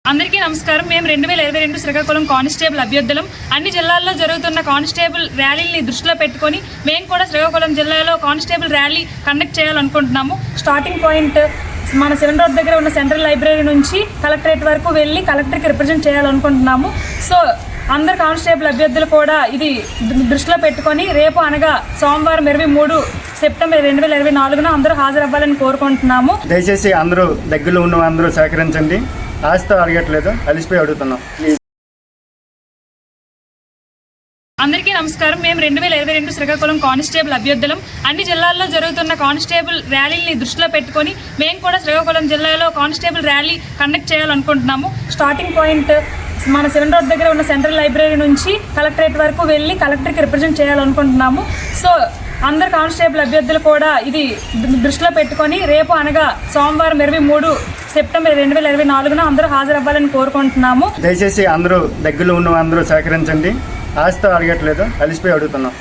అందరికీ నమస్కారం. మేము 2022 శ్రీకాకుళం కానిస్టేబుల్ అభ్యర్థులం. అన్ని జిల్లాల్లో జరుగుతున్న కానిస్టేబుల్ ర్యాలీని దృష్టిలో పెట్టుకొని మేము కూడా శ్రీకాకుళం జిల్లాలో కానిస్టేబుల్ ర్యాలీ కండక్ట్ చేయాలనుకుంటున్నాము. స్టార్టింగ్ పాయింట్ మన సెవెన్ రోడ్ దగ్గర ఉన్న సెంట్రల్ లైబ్రరీ నుంచి కలెక్టరేట్ వరకు వెళ్ళి కలెక్టర్కి రిప్రజెంట్ చేయాలనుకుంటున్నాము. సో అందరు కానిస్టేబుల్ అభ్యర్థులు కూడా ఇది దృష్టిలో పెట్టుకొని రేపు అనగా సోమవారం 23 సెప్టెంబర్ 2024 అందరూ హాజరవ్వాలని కోరుకుంటున్నాము. దయచేసి అందరూ దగ్గరలో ఉన్న అందరూ సహకరించండి. ఆస్తో అడగట్లేదు, అలిసిపోయి అడుగుతున్నాం. అందరికీ నమస్కారం. మేము 2022 శ్రీకాకుళం కానిస్టేబుల్ అభ్యర్థులం. అన్ని జిల్లాల్లో జరుగుతున్న కానిస్టేబుల్ ర్యాలీని దృష్టిలో పెట్టుకొని మేము కూడా శ్రీకాకుళం జిల్లాలో కానిస్టేబుల్ ర్యాలీ కండక్ట్ చేయాలనుకుంటున్నాము. స్టార్టింగ్ పాయింట్ మన సెవెన్ రోడ్ దగ్గర ఉన్న సెంట్రల్ లైబ్రరీ నుంచి కలెక్టరేట్ వరకు వెళ్ళి కలెక్టర్కి రిప్రజెంట్ చేయాలనుకుంటున్నాము. సో అందరు కానిస్టేబుల్ అభ్యర్థులు కూడా ఇది దృష్టిలో పెట్టుకొని రేపు అనగా సోమవారం 23 సెప్టెంబర్ 2024 అందరూ హాజరవ్వాలని కోరుకుంటున్నాము. దయచేసి అందరూ దగ్గరలో ఉన్న అందరూ సహకరించండి. ఆస్తో అడగట్లేదు, అలిసిపోయి అడుగుతున్నాం.